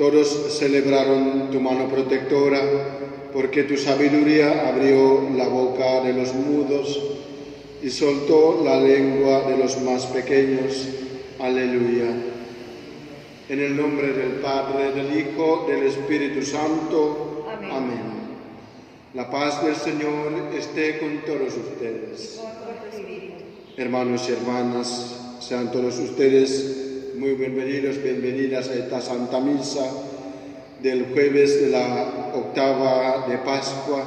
Todos celebraron tu mano protectora, porque tu sabiduría abrió la boca de los mudos y soltó la lengua de los más pequeños. Aleluya. En el nombre del Padre, del Hijo, del Espíritu Santo. Amén. Amén. La paz del Señor esté con todos ustedes. Hermanos y hermanas, sean todos ustedes muy bienvenidos, bienvenidas a esta Santa Misa del jueves de la octava de Pascua,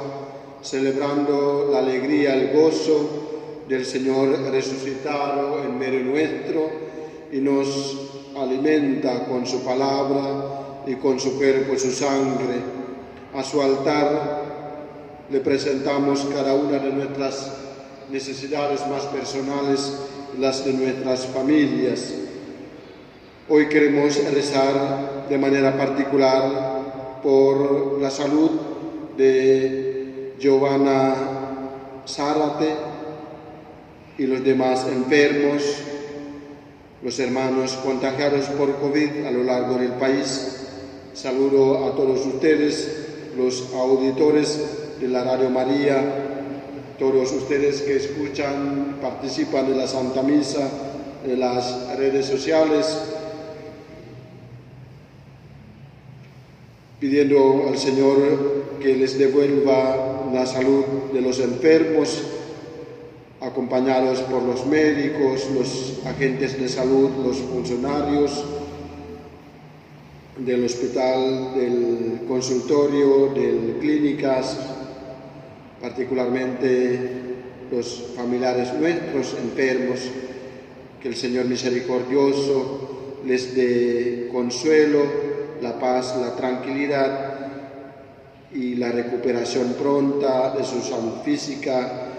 celebrando la alegría, el gozo del Señor resucitado en medio nuestro y nos alimenta con su palabra y con su cuerpo y su sangre. A su altar le presentamos cada una de nuestras necesidades más personales y las de nuestras familias. Hoy queremos rezar de manera particular por la salud de Giovanna Zárate y los demás enfermos, los hermanos contagiados por COVID a lo largo del país. Saludo a todos ustedes, los auditores de la Radio María, todos ustedes que escuchan, participan de la Santa Misa, de las redes sociales, pidiendo al Señor que les devuelva la salud de los enfermos, acompañados por los médicos, los agentes de salud, los funcionarios del hospital, del consultorio, de clínicas, particularmente los familiares nuestros enfermos, que el Señor misericordioso les dé consuelo, la paz, la tranquilidad y la recuperación pronta de su salud física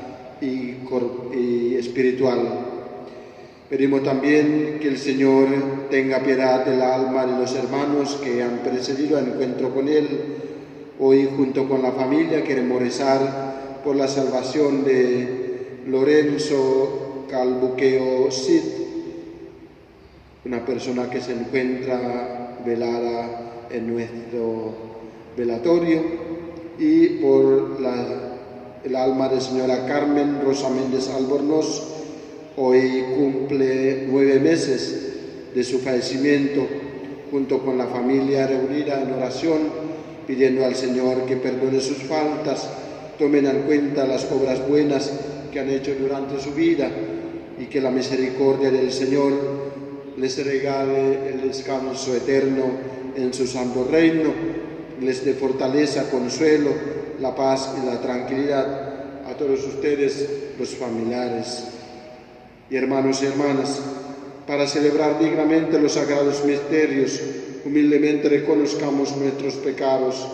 y espiritual. Pedimos también que el Señor tenga piedad del alma de los hermanos que han precedido al encuentro con Él. Hoy, junto con la familia, queremos rezar por la salvación de Lorenzo Calbuqueo Cid, una persona que se encuentra velada en nuestro velatorio, y por el alma de señora Carmen Rosa Méndez Albornoz. Hoy cumple 9 meses de su fallecimiento, junto con la familia reunida en oración, pidiendo al Señor que perdone sus faltas, tomen en cuenta las obras buenas que han hecho durante su vida y que la misericordia del Señor les regale el descanso eterno en su santo reino, les dé fortaleza, consuelo, la paz y la tranquilidad a todos ustedes, los familiares y hermanos y hermanas. Para celebrar dignamente los sagrados misterios, humildemente reconozcamos nuestros pecados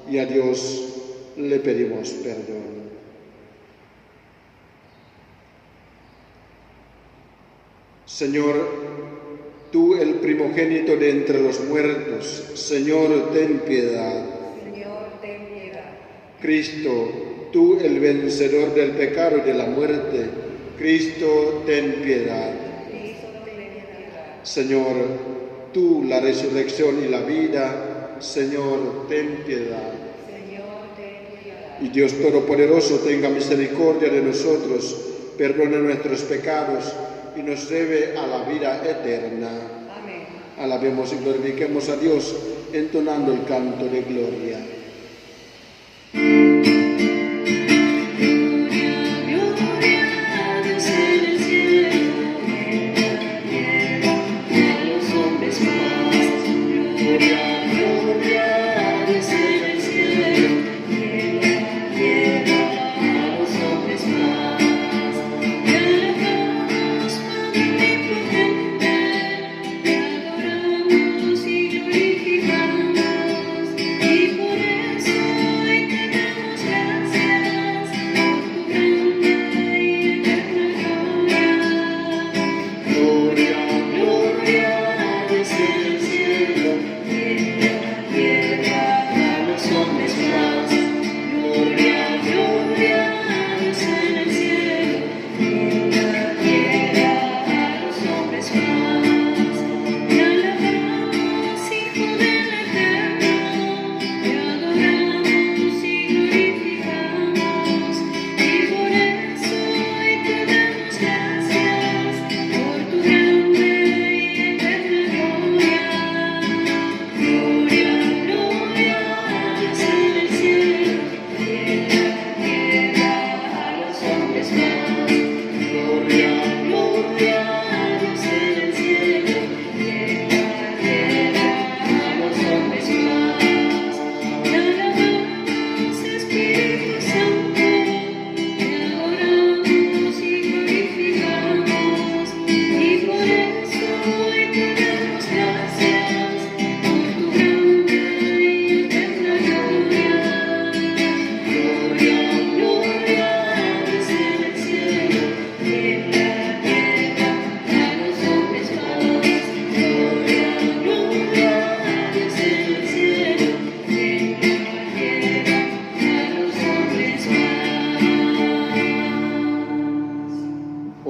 y a Dios le pedimos perdón. Señor, tú el primogénito de entre los muertos, Señor, ten piedad. Señor, ten piedad. Cristo, tú el vencedor del pecado y de la muerte, Cristo, ten piedad. Cristo, ten piedad. Señor, tú la resurrección y la vida, Señor, ten piedad. Señor, ten piedad. Y Dios Todopoderoso tenga misericordia de nosotros, perdone nuestros pecados y nos lleve a la vida eterna. Amén. Alabemos y glorifiquemos a Dios entonando el canto de gloria. Y por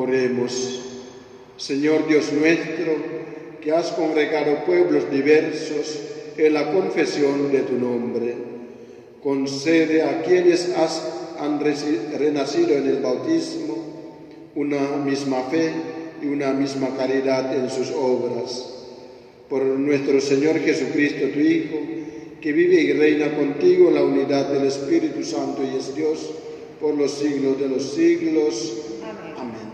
Oremos. Señor Dios nuestro, que has congregado pueblos diversos en la confesión de tu nombre, concede a quienes han renacido en el bautismo una misma fe y una misma caridad en sus obras. Por nuestro Señor Jesucristo, tu Hijo, que vive y reina contigo en la unidad del Espíritu Santo y es Dios por los siglos de los siglos. Amén. Amén.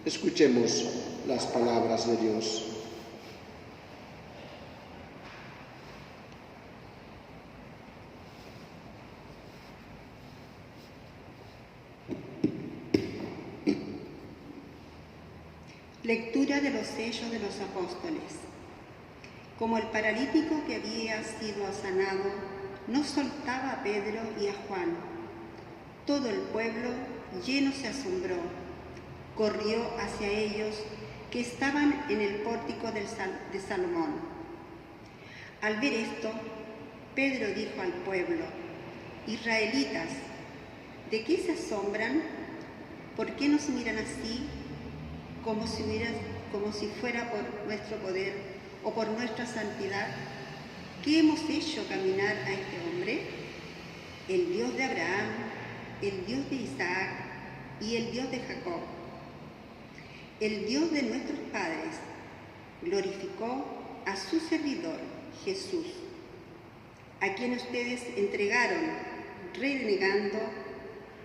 Escuchemos las palabras de Dios. Lectura de los Hechos de los Apóstoles. Como el paralítico que había sido sanado no soltaba a Pedro y a Juan, todo el pueblo lleno se asombró. Corrió hacia ellos que estaban en el pórtico de Salomón. Al ver esto, Pedro dijo al pueblo: Israelitas, ¿de qué se asombran? ¿Por qué nos miran así? Como si fuera por nuestro poder o por nuestra santidad. ¿Qué hemos hecho caminar a este hombre? El Dios de Abraham, el Dios de Isaac y el Dios de Jacob, el Dios de nuestros padres, glorificó a su servidor Jesús, a quien ustedes entregaron renegando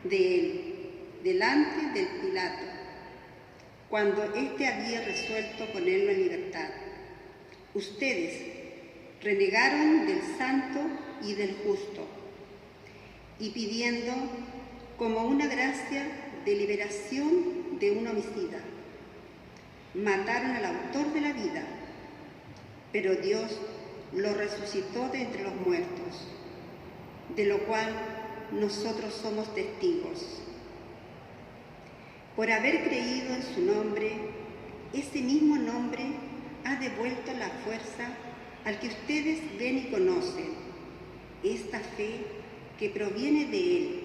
de él delante del Pilato, cuando éste había resuelto ponerlo en libertad. Ustedes renegaron del santo y del justo, y pidiendo como una gracia de liberación de un homicida, mataron al autor de la vida, pero Dios lo resucitó de entre los muertos, de lo cual nosotros somos testigos. Por haber creído en su nombre, ese mismo nombre ha devuelto la fuerza al que ustedes ven y conocen, esta fe que proviene de Él.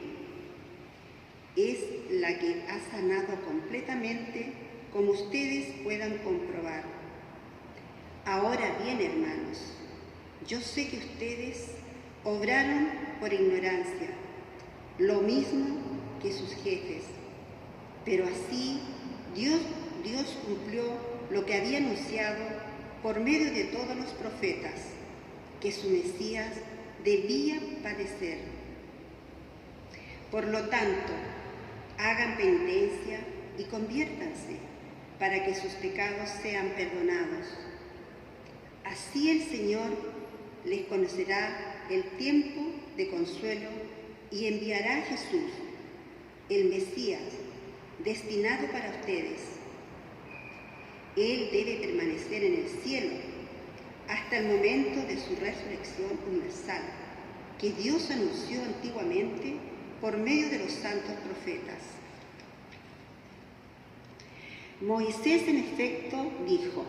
Es la que ha sanado completamente, como ustedes puedan comprobar. Ahora bien, hermanos, yo sé que ustedes obraron por ignorancia, lo mismo que sus jefes, pero así Dios cumplió lo que había anunciado por medio de todos los profetas, que su Mesías debía padecer. Por lo tanto, hagan penitencia y conviértanse para que sus pecados sean perdonados. Así el Señor les conocerá el tiempo de consuelo y enviará a Jesús, el Mesías, destinado para ustedes. Él debe permanecer en el cielo hasta el momento de su resurrección universal, que Dios anunció antiguamente por medio de los santos profetas. Moisés, en efecto, dijo: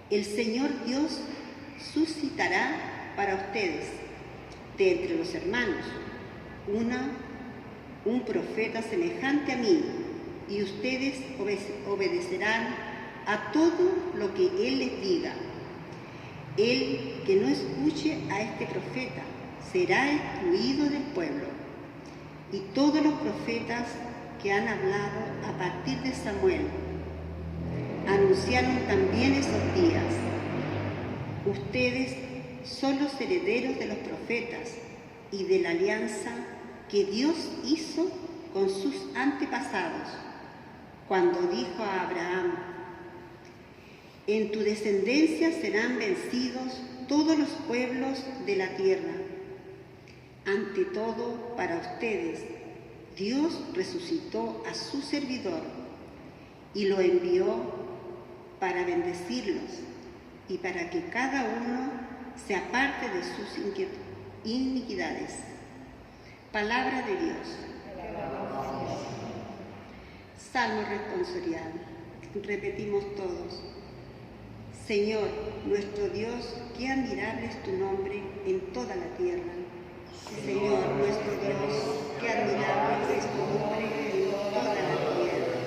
el Señor Dios suscitará para ustedes, de entre los hermanos, un profeta semejante a mí, y ustedes obedecerán a todo lo que Él les diga. El que no escuche a este profeta será excluido del pueblo. Y todos los profetas que han hablado a partir de Samuel anunciaron también esos días. Ustedes son los herederos de los profetas y de la alianza que Dios hizo con sus antepasados, cuando dijo a Abraham: en tu descendencia serán vencidos todos los pueblos de la tierra. Ante todo, para ustedes, Dios resucitó a su servidor y lo envió para bendecirlos y para que cada uno se aparte de sus iniquidades. Palabra de Dios. Salmo responsorial. Repetimos todos. Señor, nuestro Dios, qué admirable es tu nombre en toda la tierra. Señor, nuestro Dios, qué admirable es tu nombre en toda la tierra.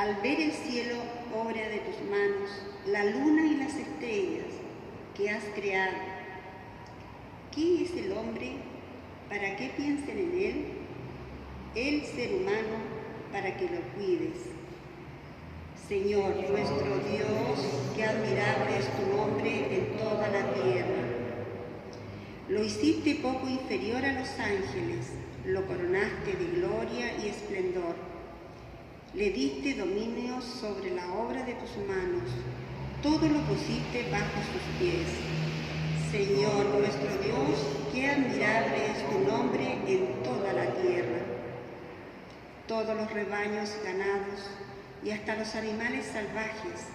al ver el cielo, obra de tus manos, la luna y las estrellas que has creado. ¿Qué es el hombre para que piensen en él? El ser humano para que lo cuides. Señor nuestro Dios, qué admirable es tu nombre en toda la tierra. Lo hiciste poco inferior a los ángeles, lo coronaste de gloria y esplendor. Le diste dominio sobre la obra de tus manos, todo lo pusiste bajo sus pies. Señor nuestro Dios, qué admirable es tu nombre en toda la tierra. Todos los rebaños ganados y hasta los animales salvajes,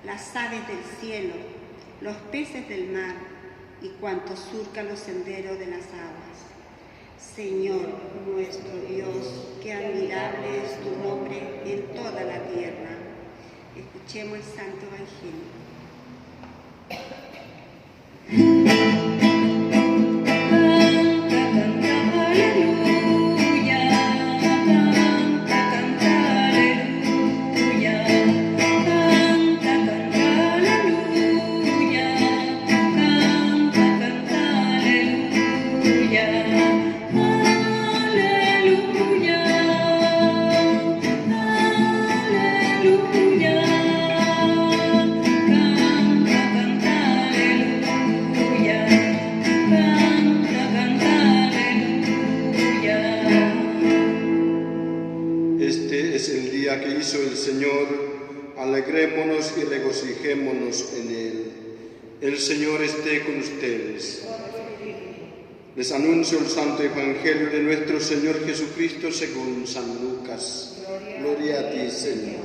las aves del cielo, los peces del mar y cuantos surcan los senderos de las aguas. Señor nuestro Dios, qué admirable es tu nombre en toda la tierra. Escuchemos el Santo Evangelio. Que hizo el Señor, alegrémonos y regocijémonos en Él. El Señor esté con ustedes. Les anuncio el Santo Evangelio de nuestro Señor Jesucristo según San Lucas. Gloria a ti, Señor.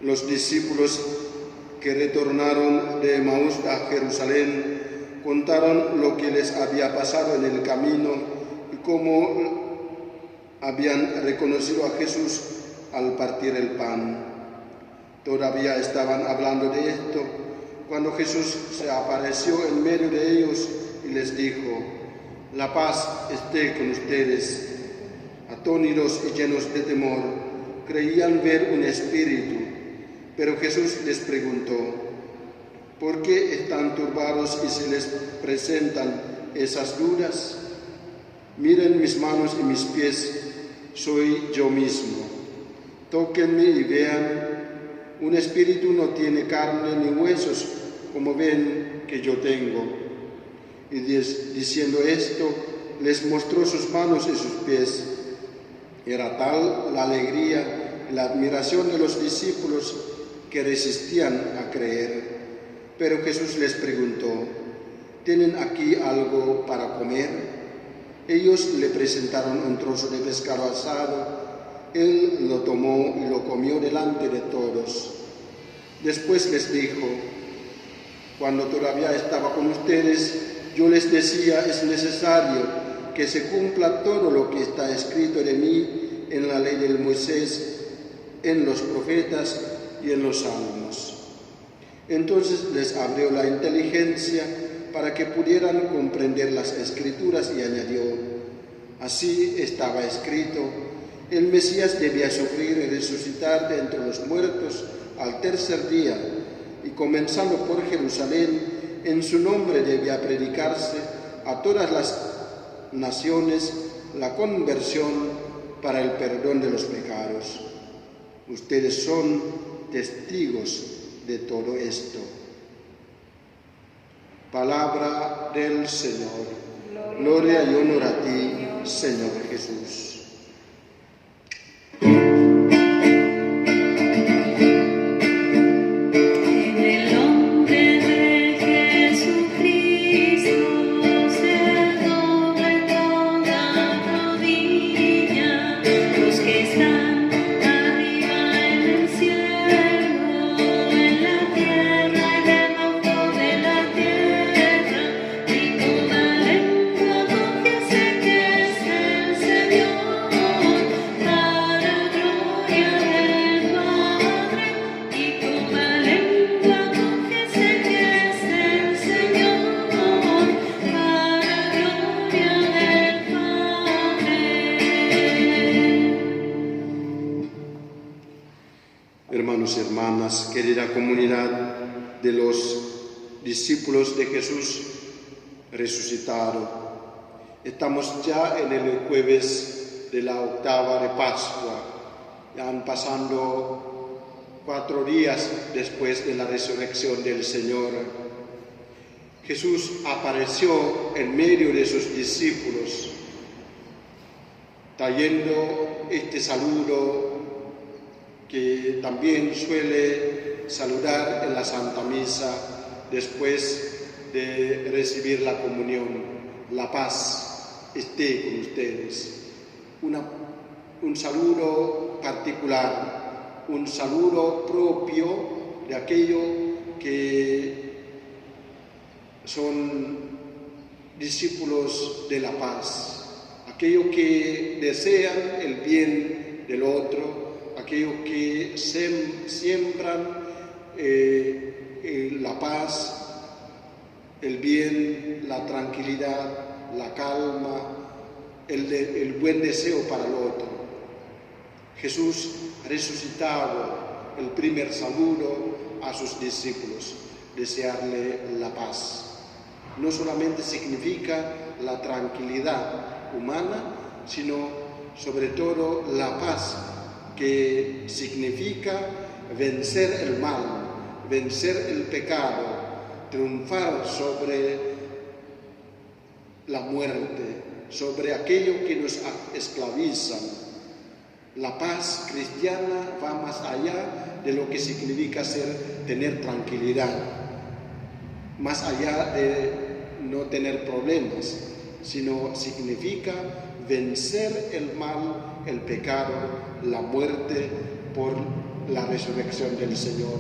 Los discípulos que retornaron de Emaús a Jerusalén contaron lo que les había pasado en el camino y cómo habían reconocido a Jesús al partir el pan. Todavía estaban hablando de esto cuando Jesús se apareció en medio de ellos y les dijo: la paz esté con ustedes. Atónitos y llenos de temor, creían ver un espíritu, pero Jesús les preguntó: ¿por qué están turbados y se les presentan esas dudas? Miren mis manos y mis pies, soy yo mismo. Tóquenme y vean, un espíritu no tiene carne ni huesos, como ven que yo tengo. Y diciendo esto, les mostró sus manos y sus pies. Era tal la alegría y la admiración de los discípulos que resistían a creer. Pero Jesús les preguntó: ¿tienen aquí algo para comer? Ellos le presentaron un trozo de pescado asado. Él lo tomó y lo comió delante de todos. Después les dijo: cuando todavía estaba con ustedes, yo les decía, es necesario que se cumpla todo lo que está escrito de mí en la ley de Moisés, en los profetas y en los salmos. Entonces les abrió la inteligencia para que pudieran comprender las Escrituras y añadió: así estaba escrito, el Mesías debía sufrir y resucitar de entre los muertos al tercer día, y comenzando por Jerusalén, en su nombre debía predicarse a todas las naciones la conversión para el perdón de los pecados. Ustedes son testigos de todo esto. Palabra del Señor. Gloria y honor a ti, Señor Jesús. Señor. hermanos y hermanas, querida comunidad de los discípulos de Jesús resucitado. Estamos ya en el jueves de la octava de Pascua. Ya han pasado 4 días después de la resurrección del Señor. Jesús apareció en medio de sus discípulos, trayendo este saludo que también suele saludar en la Santa Misa después de recibir la comunión. La paz esté con ustedes. Un saludo particular, un saludo propio de aquello que son discípulos de la paz, aquellos que desean el bien del otro, aquellos que siembran la paz, el bien, la tranquilidad, la calma, el buen deseo para el otro. Jesús resucitado, el primer saludo a sus discípulos, desearle la paz. No solamente significa la tranquilidad humana, sino sobre todo la paz, que significa vencer el mal, vencer el pecado, triunfar sobre la muerte, sobre aquello que nos esclavizan. La paz cristiana va más allá de lo que significa tener tranquilidad, más allá de no tener problemas, sino significa vencer el mal, el pecado, la muerte por la resurrección del Señor.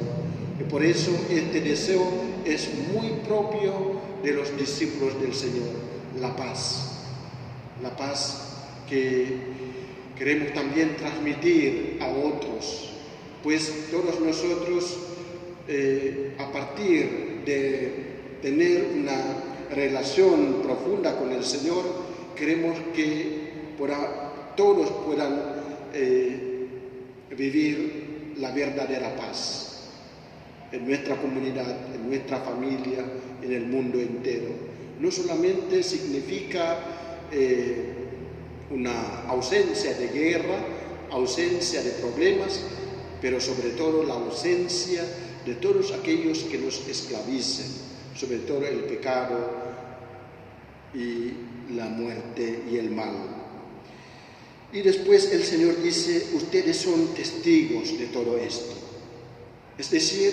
Y por eso este deseo es muy propio de los discípulos del Señor, la paz que queremos también transmitir a otros, pues todos nosotros a partir de tener una relación profunda con el Señor, queremos que todos puedan vivir la verdadera paz en nuestra comunidad, en nuestra familia, en el mundo entero. No solamente significa una ausencia de guerra, ausencia de problemas, pero sobre todo la ausencia de todos aquellos que nos esclavicen, sobre todo el pecado y la muerte y el mal. Y después el Señor dice, ustedes son testigos de todo esto. Es decir,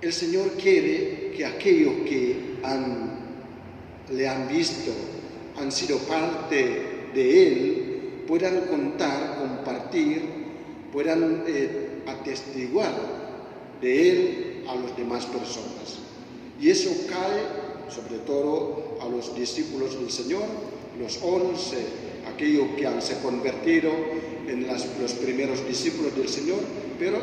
el Señor quiere que aquellos que le han visto, han sido parte de Él, puedan contar, compartir, puedan atestiguar de Él a las demás personas. Y eso cae sobre todo a los discípulos del Señor, los 11, aquellos que se convertido en los primeros discípulos del Señor, pero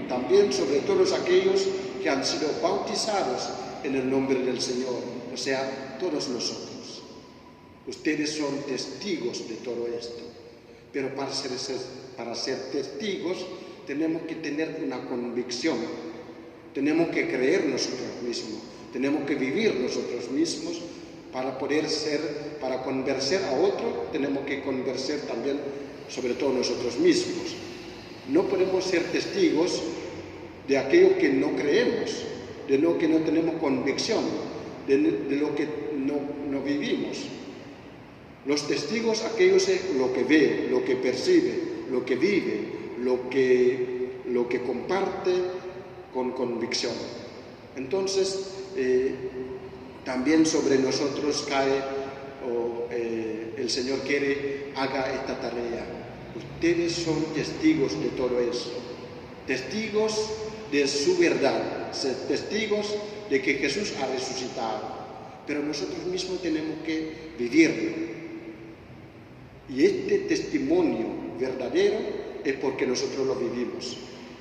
también sobre todos aquellos que han sido bautizados en el nombre del Señor, o sea, todos nosotros. Ustedes son testigos de todo esto, pero para ser testigos tenemos que tener una convicción, tenemos que creer nosotros mismos, tenemos que vivir nosotros mismos para convencer a otro, tenemos que convencer también sobre todo nosotros mismos. No podemos ser testigos de aquello que no creemos, de lo que no tenemos convicción, de lo que no vivimos. Los testigos, aquellos es lo que ve, lo que percibe, lo que vive, lo que comparte con convicción. Entonces, también sobre nosotros cae, el Señor quiere, haga esta tarea. Ustedes son testigos de todo eso, testigos de su verdad, testigos de que Jesús ha resucitado, pero nosotros mismos tenemos que vivirlo. Y este testimonio verdadero es porque nosotros lo vivimos.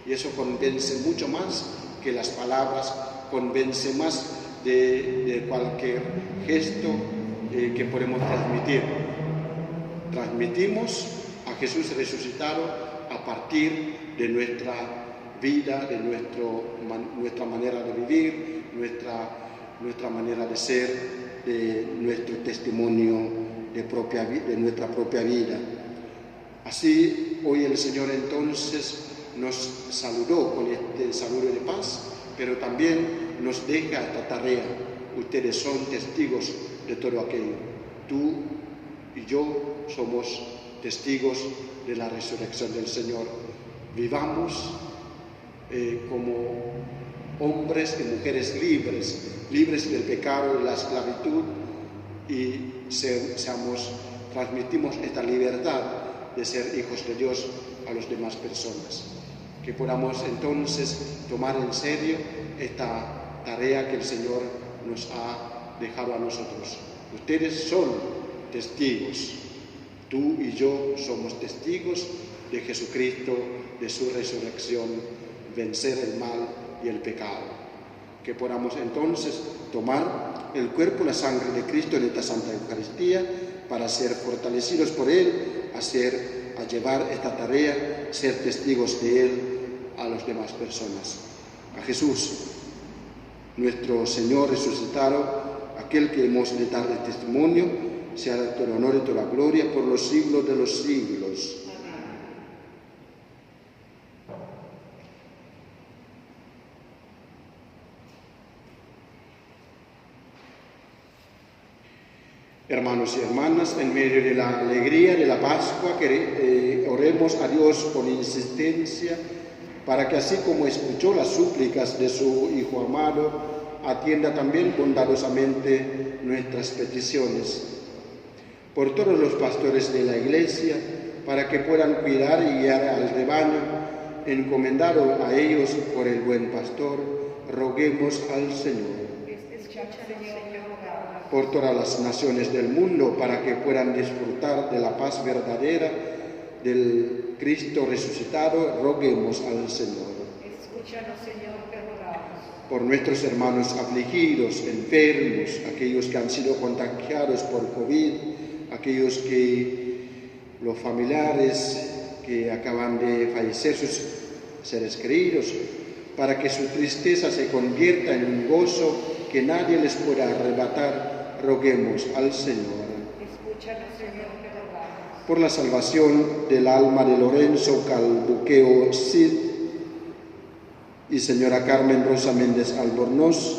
Y eso convence mucho más que las palabras, convence más de cualquier gesto que podemos transmitir. Transmitimos a Jesús resucitado a partir de nuestra vida, de nuestra manera de vivir, nuestra manera de ser, de nuestro testimonio de nuestra propia vida. Así, hoy el Señor entonces nos saludó con este saludo de paz, pero también nos deja esta tarea. Ustedes son testigos de todo aquello. Tú y yo somos testigos de la resurrección del Señor. Vivamos como hombres y mujeres libres del pecado y de la esclavitud, y transmitimos esta libertad de ser hijos de Dios a las demás personas. Que podamos entonces tomar en serio esta tarea que el Señor nos ha dejado a nosotros. Ustedes son testigos, tú y yo somos testigos de Jesucristo, de su resurrección, vencer el mal y el pecado. Que podamos entonces tomar el cuerpo y la sangre de Cristo en esta Santa Eucaristía para ser fortalecidos por Él, a llevar esta tarea, ser testigos de Él a las demás personas. A Jesús, nuestro Señor resucitado, aquel que hemos de darle testimonio, sea todo el honor y toda la gloria por los siglos de los siglos. Hermanos y hermanas, en medio de la alegría de la Pascua, oremos a Dios con insistencia para que, así como escuchó las súplicas de su Hijo amado, atienda también bondadosamente nuestras peticiones. Por todos los pastores de la Iglesia, para que puedan cuidar y guiar al rebaño, encomendado a ellos por el buen pastor, roguemos al Señor. Por todas las naciones del mundo, para que puedan disfrutar de la paz verdadera del Cristo resucitado, roguemos al Señor. Escúchanos, Señor, te rogamos. Por nuestros hermanos afligidos, enfermos, aquellos que han sido contagiados por COVID, aquellos los familiares que acaban de fallecer, sus seres queridos, para que su tristeza se convierta en un gozo que nadie les pueda arrebatar, roguemos al Señor. Escúchanos, Señor, te rogamos. Por la salvación del alma de Lorenzo Calbuqueo Cid y señora Carmen Rosa Méndez Albornoz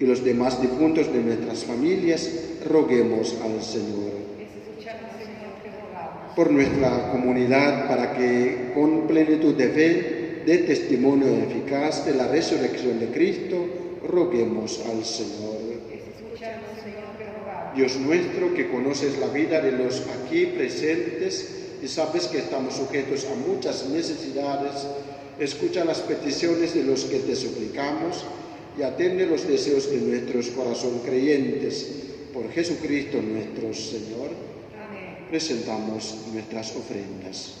y los demás difuntos de nuestras familias, roguemos al Señor. Escúchanos, Señor, te rogamos. Por nuestra comunidad, para que con plenitud de fe dé testimonio eficaz de la resurrección de Cristo, roguemos al Señor. Dios nuestro, que conoces la vida de los aquí presentes y sabes que estamos sujetos a muchas necesidades, escucha las peticiones de los que te suplicamos y atiende los deseos de nuestros corazones creyentes. Por Jesucristo nuestro Señor. Amén. Presentamos nuestras ofrendas.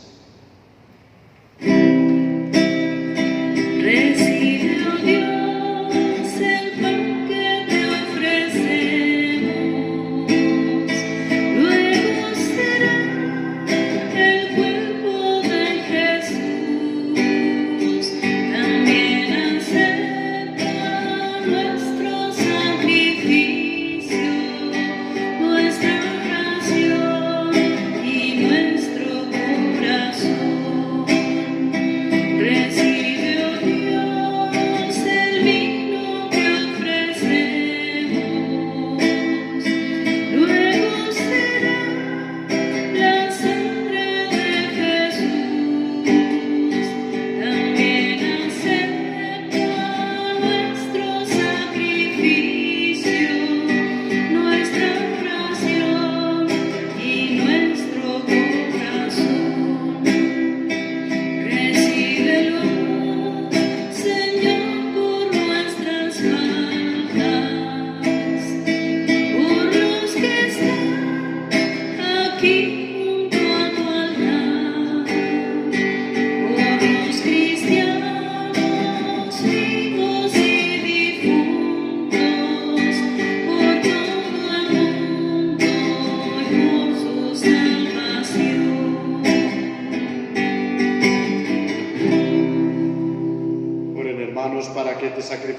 Recibe, oh Dios, el pan que te ofrecemos, luego será el cuerpo de Jesús. También acepta nuestro sacrificio, nuestra oración y nuestro corazón.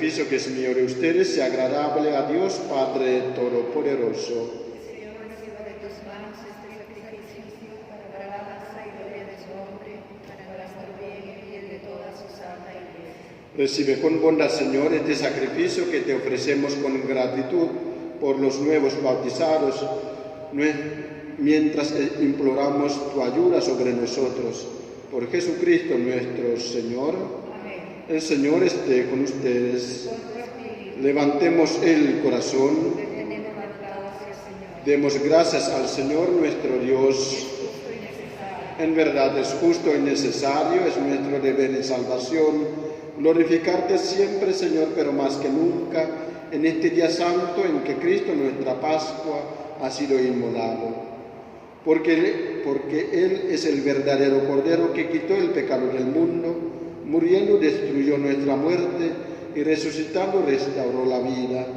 sacrificio que es mío de ustedes sea agradable a Dios Padre Todopoderoso. Señor, reciba de tus manos este sacrificio para alabanza y gloria de su nombre, para nuestro bien y el de toda su santa iglesia. Recibe con bondad, Señor, este sacrificio que te ofrecemos con gratitud por los nuevos bautizados, mientras imploramos tu ayuda sobre nosotros. Por Jesucristo nuestro Señor. Amén. El Señor esté con ustedes. Levantemos el corazón. Detén levantado hacia el Señor. Demos gracias al Señor nuestro Dios. Justo y necesario. En verdad es justo y necesario, es nuestro deber y salvación, glorificarte siempre, Señor, pero más que nunca, en este día santo en que Cristo, nuestra Pascua, ha sido inmolado. Porque Él es el verdadero Cordero que quitó el pecado del mundo, muriendo destruyó nuestra muerte y resucitando restauró la vida.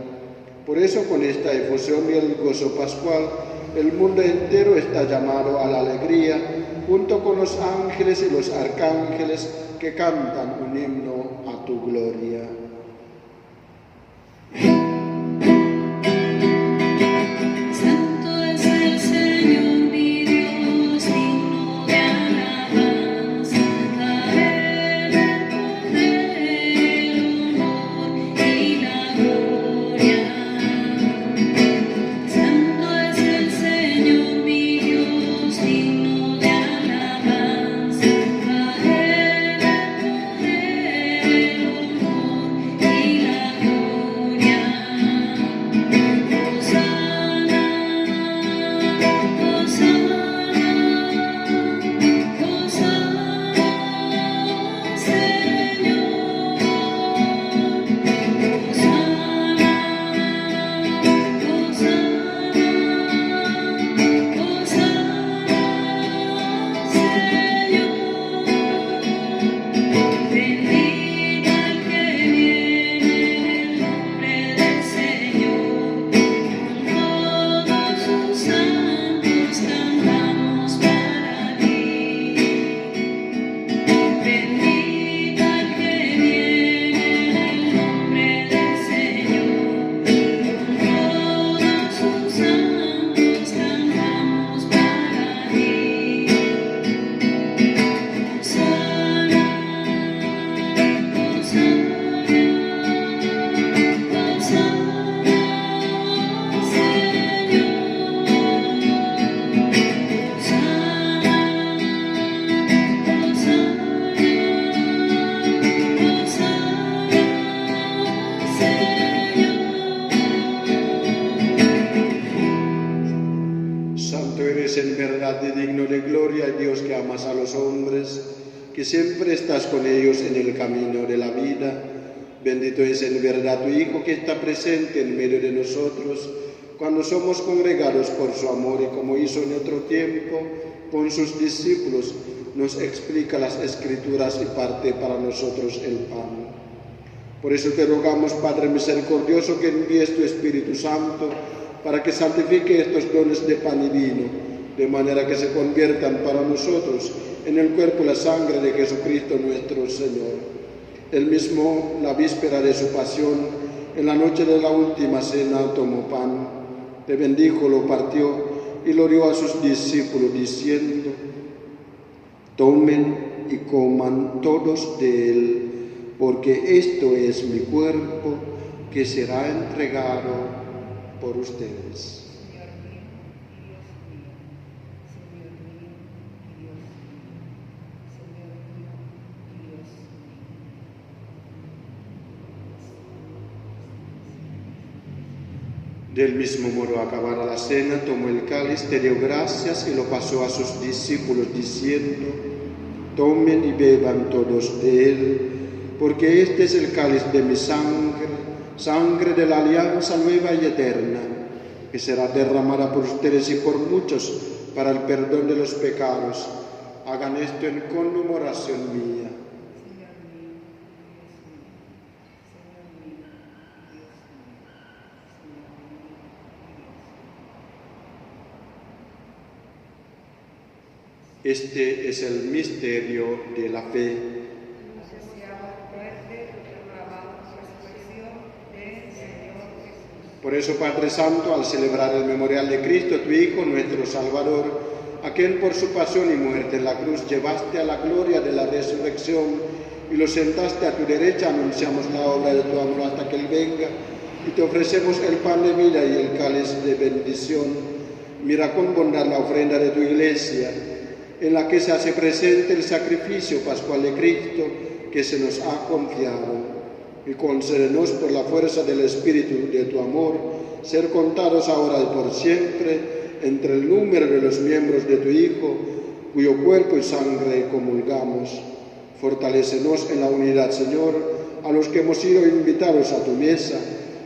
Por eso, con esta efusión y el gozo pascual, el mundo entero está llamado a la alegría, junto con los ángeles y los arcángeles que cantan un himno a tu gloria. Santo es el Señor mi Dios, digno de alabanza, a Él el honor y la gloria. Santo es el Señor mi Dios, digno de alabanza, a Él el honor y la gloria. Santo eres en verdad y digno de gloria, Dios que amas a los hombres, que siempre estás con ellos en el camino de la vida. Bendito es en verdad tu Hijo que está presente en medio de nosotros, cuando somos congregados por su amor, y como hizo en otro tiempo con sus discípulos, nos explica las Escrituras y parte para nosotros el pan. Por eso te rogamos, Padre misericordioso, que envíes tu Espíritu Santo para que santifique estos dones de pan y vino, de manera que se conviertan para nosotros en el cuerpo y la sangre de Jesucristo nuestro Señor. Él mismo, la víspera de su pasión, en la noche de la última cena, tomó pan, te bendijo, lo partió y lo dio a sus discípulos, diciendo: tomen y coman todos de él, porque esto es mi cuerpo que será entregado por ustedes. Señor mío y Dios mío, Señor mío y Dios mío, Señor mío y Dios mío. Del mismo modo, acabada la cena, tomó el cáliz, te dio gracias y lo pasó a sus discípulos, diciendo: tomen y beban todos de él, porque este es el cáliz de mi sangre, sangre de la alianza nueva y eterna, que será derramada por ustedes y por muchos para el perdón de los pecados. Hagan esto en conmemoración mía. Señor mío, Dios mío, Señor mío, Dios mío, Señor mío, Dios mío. Este es el misterio de la fe. Anunciamos tu muerte, proclamamos tu resurrección. Por eso, Padre Santo, al celebrar el memorial de Cristo, tu Hijo, nuestro Salvador, a quien por su pasión y muerte en la cruz llevaste a la gloria de la resurrección y lo sentaste a tu derecha, anunciamos la obra de tu amor hasta que Él venga, y te ofrecemos el pan de vida y el cáliz de bendición. Mira con bondad la ofrenda de tu Iglesia, en la que se hace presente el sacrificio pascual de Cristo que se nos ha confiado, y concédenos por la fuerza del Espíritu de tu amor, ser contados ahora y por siempre entre el número de los miembros de tu Hijo, cuyo cuerpo y sangre comulgamos. Fortalécenos en la unidad, Señor, a los que hemos sido invitados a tu mesa,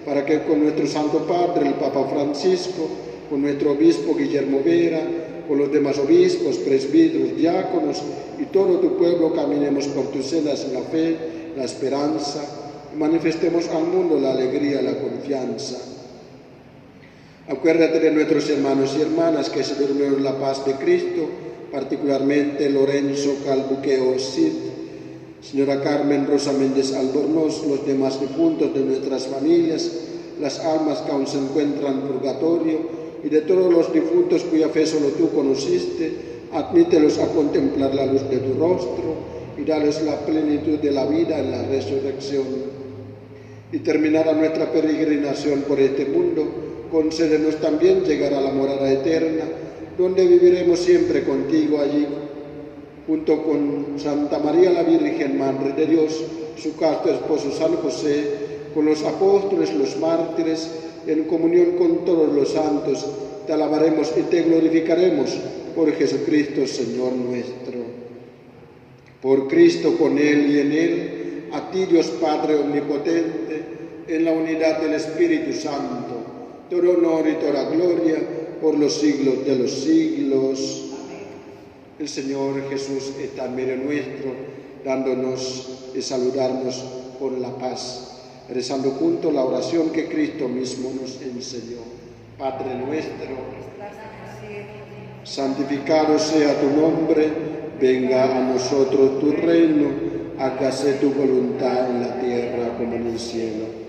para que con nuestro Santo Padre, el Papa Francisco, con nuestro Obispo Guillermo Vera, con los demás obispos, presbíteros, diáconos y todo tu pueblo caminemos por tus sendas en la fe, la esperanza, y manifestemos al mundo la alegría y la confianza. Acuérdate de nuestros hermanos y hermanas que se durmieron en la paz de Cristo, particularmente Lorenzo Calbuqueo Cid, señora Carmen Rosa Méndez Albornoz, los demás difuntos de nuestras familias, las almas que aún se encuentran en purgatorio, y de todos los difuntos cuya fe solo tú conociste, admítelos a contemplar la luz de tu rostro y dales la plenitud de la vida en la resurrección. Y terminada nuestra peregrinación por este mundo, concédenos también llegar a la morada eterna, donde viviremos siempre contigo allí, junto con Santa María la Virgen, Madre de Dios, su casto esposo San José, con los apóstoles, los mártires, en comunión con todos los santos, te alabaremos y te glorificaremos por Jesucristo, Señor nuestro. Por Cristo, con Él y en Él, a ti, Dios Padre omnipotente, en la unidad del Espíritu Santo, todo honor y toda gloria por los siglos de los siglos. El Señor Jesús está en medio nuestro, dándonos y saludarnos con la paz, rezando juntos la oración que Cristo mismo nos enseñó. Padre nuestro, santificado sea tu nombre, venga a nosotros tu reino, hágase tu voluntad en la tierra como en el cielo.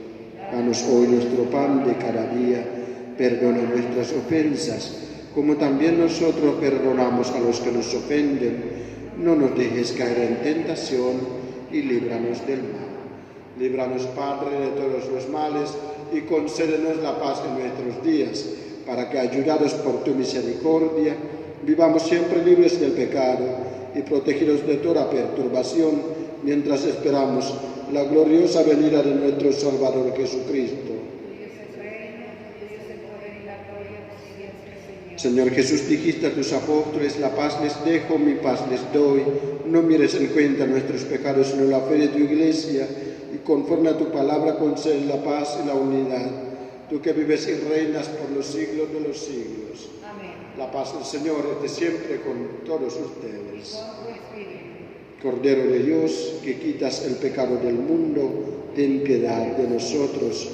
Danos hoy nuestro pan de cada día, perdona nuestras ofensas, como también nosotros perdonamos a los que nos ofenden. No nos dejes caer en tentación y líbranos del mal. Líbranos, Padre, de todos los males y concédenos la paz en nuestros días, para que, ayudados por tu misericordia, vivamos siempre libres del pecado y protegidos de toda perturbación, mientras esperamos la gloriosa venida de nuestro Salvador Jesucristo. Señor Jesús, dijiste a tus apóstoles, la paz les dejo, mi paz les doy. No mires en cuenta nuestros pecados, sino la fe de tu Iglesia, y conforme a tu palabra concede la paz y la unidad. Tú que vives y reinas por los siglos de los siglos. Amén. La paz del Señor esté siempre con todos ustedes. Cordero de Dios, que quitas el pecado del mundo, ten piedad de nosotros.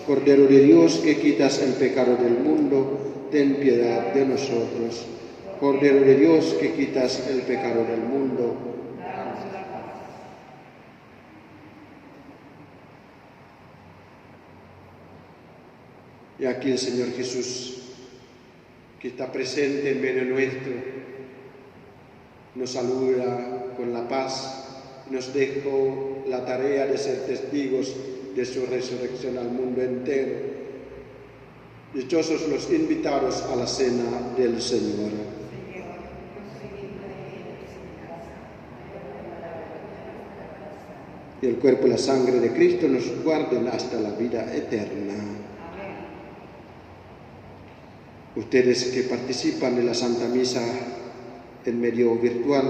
Cordero de Dios, que quitas el pecado del mundo, ten piedad de nosotros. Cordero de Dios, que quitas el pecado del mundo. Y aquí el Señor Jesús, que está presente en medio nuestro, nos saluda con la paz, nos dejó la tarea de ser testigos de su resurrección al mundo entero. Dichosos los invitados a la cena del Señor. Y el cuerpo y la sangre de Cristo nos guarden hasta la vida eterna. Ustedes que participan de la Santa Misa en medio virtual,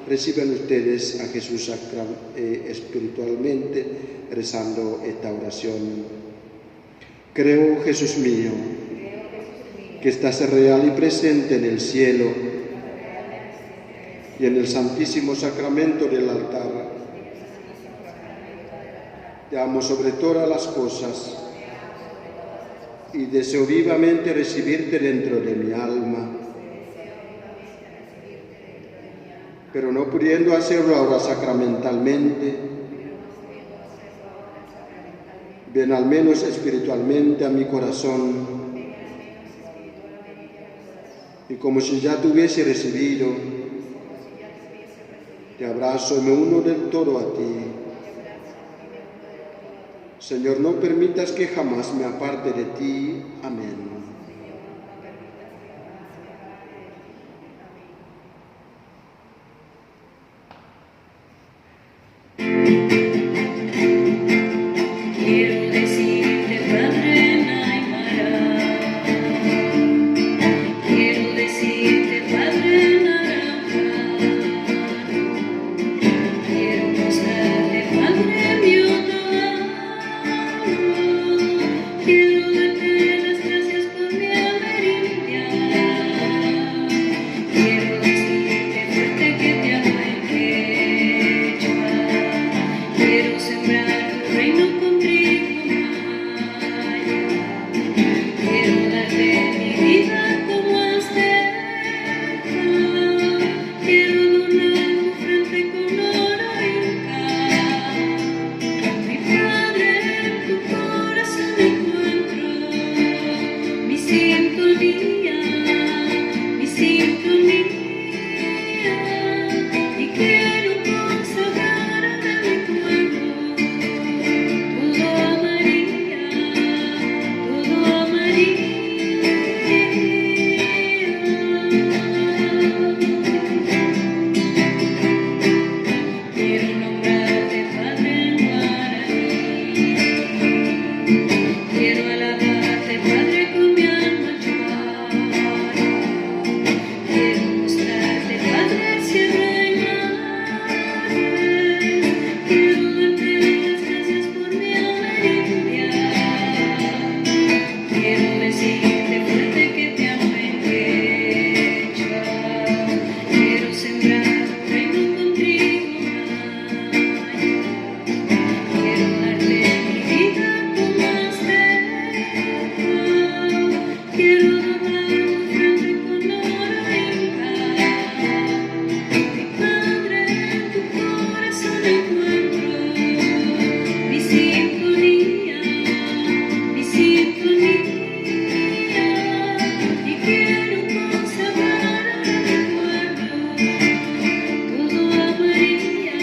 reciban ustedes a Jesús espiritualmente, rezando esta oración. Creo, Jesús mío, que estás real y presente en el cielo y en el santísimo sacramento del altar. Te amo sobre todas las cosas y deseo vivamente recibirte dentro de mi alma. Pero no pudiendo hacerlo ahora sacramentalmente, ven al menos espiritualmente a mi corazón, y como si ya te hubiese recibido, te abrazo y me uno del todo a ti. Señor, no permitas que jamás me aparte de ti. Amén. Quiero decirte, Padre Naimara, quiero decirte, Padre Naranja, quiero mostrarte, Padre mío, quiero darte las gracias por mi amerindia, quiero decirte fuerte que te amo en quechua, quiero sembrar tu reino con trigo maya, quiero darte mi vida como azteca, quiero adornar tu frente con oro inca. Mi Padre, en tu corazón encuentro mi sintonía, y quiero consagrar a mi pueblo todo a María, todo a María. Quiero nombrarte Padre en guaraní, quiero alabarte Padre con mi alma chupara, quiero mostrarte Padre sierra y madre, quiero darte las gracias por mi amerindia, quiero decirte fuerte que te amo en quechua, quiero sembrar tu reino con trigo maya, quiero darte mi vida como azteca, quiero adornar tu frente con oro inca. Mi Padre, en tu corazón encuentro mi sintonía, y quiero consagrar a mi pueblo todo a María,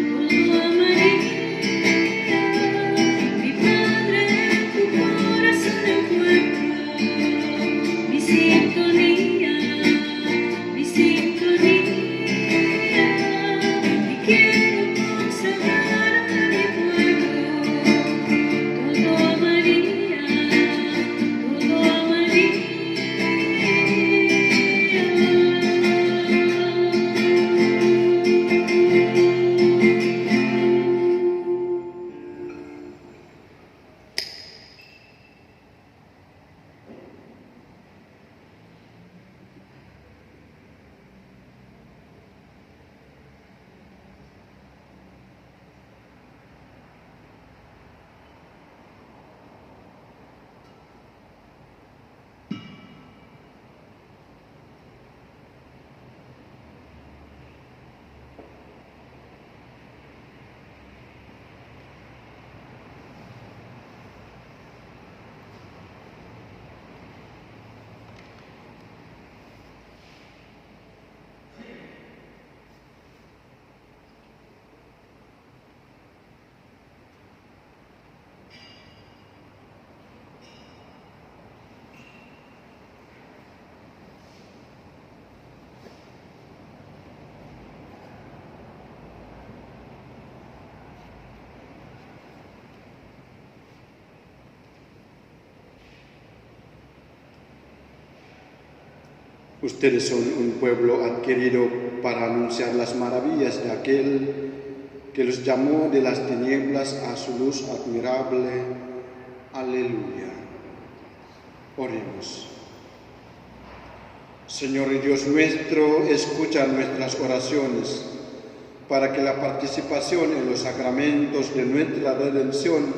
todo a María. Mi Padre, en tu corazón encuentro mi sintonía, y quiero consagrar a mi pueblo todo a María, todo a María. Ustedes son un pueblo adquirido para anunciar las maravillas de aquel que los llamó de las tinieblas a su luz admirable. Aleluya. Oremos. Señor y Dios nuestro, escucha nuestras oraciones para que la participación en los sacramentos de nuestra redención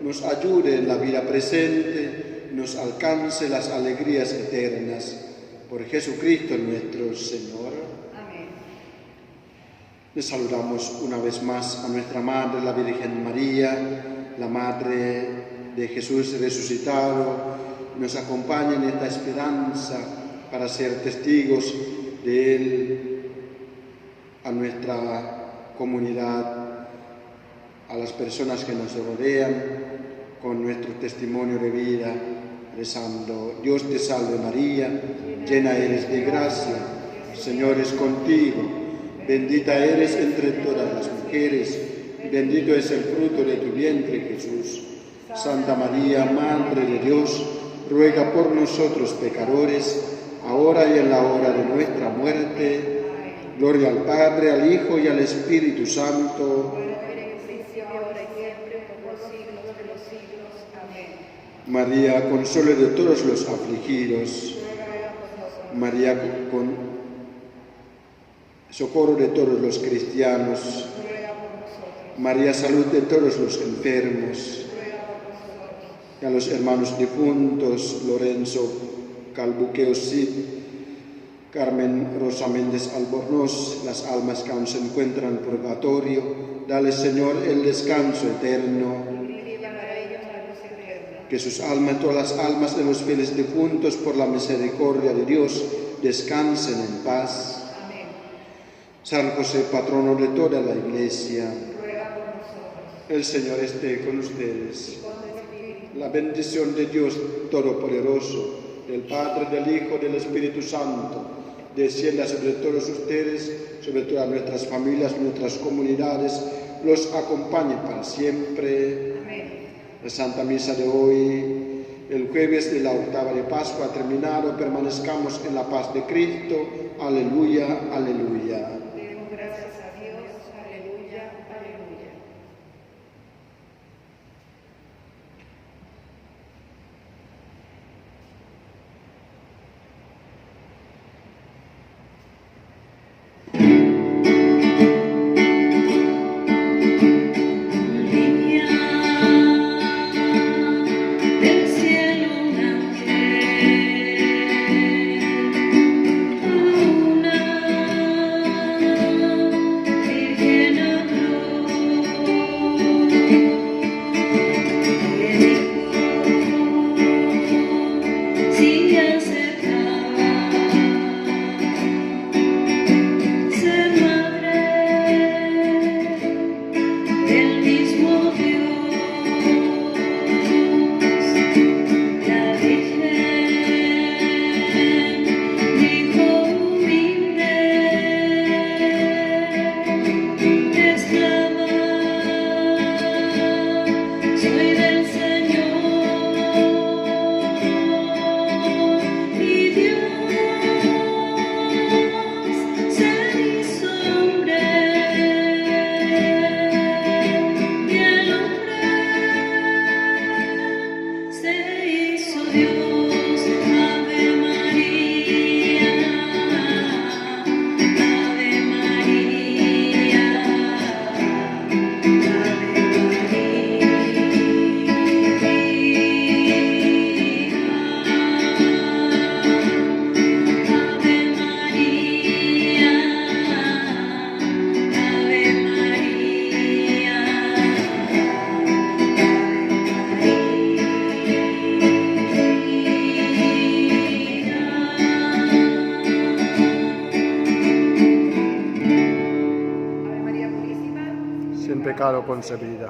nos ayude en la vida presente, nos alcance las alegrías eternas. Por Jesucristo nuestro Señor. Amén. Les saludamos una vez más a nuestra Madre, la Virgen María, la Madre de Jesús resucitado, nos acompañe en esta esperanza para ser testigos de Él a nuestra comunidad, a las personas que nos rodean, con nuestro testimonio de vida, rezando: Dios te salve María, llena eres de gracia, el Señor es contigo, bendita eres entre todas las mujeres, y bendito es el fruto de tu vientre, Jesús. Santa María, Madre de Dios, ruega por nosotros pecadores, ahora y en la hora de nuestra muerte. Gloria al Padre, al Hijo y al Espíritu Santo. María, consuelo de todos los afligidos. María, socorro de todos los cristianos. María, salud de todos los enfermos. Y a los hermanos difuntos, Lorenzo Calbuqueo Cid, Carmen Rosa Méndez Albornoz, las almas que aún se encuentran en purgatorio, dale, Señor, el descanso eterno. Que sus almas, todas las almas de los fieles difuntos, por la misericordia de Dios, descansen en paz. Amén. San José, patrono de toda la Iglesia, Ruega por nosotros. el Señor esté con ustedes. Y con tu espíritu. La bendición de Dios Todopoderoso, del Padre, del Hijo, del Espíritu Santo, descienda sobre todos ustedes, sobre todas nuestras familias, nuestras comunidades, los acompañe para siempre. Amén. La Santa Misa de hoy, el jueves de la octava de Pascua, ha terminado. Permanezcamos en la paz de Cristo. Aleluya, aleluya. Demos gracias a Dios. Aleluya, aleluya. Del cielo un ángel, una virgen habló, le dijo: si aceptaba ser madre del mismo Dios. La Virgen dijo humilde: esclava soy del Señor. Y Dios se hizo hombre, y el hombre se hizo Dios. Ave María, Ave María, Ave María, Ave Ave María Purísima. Sin pecado concebida.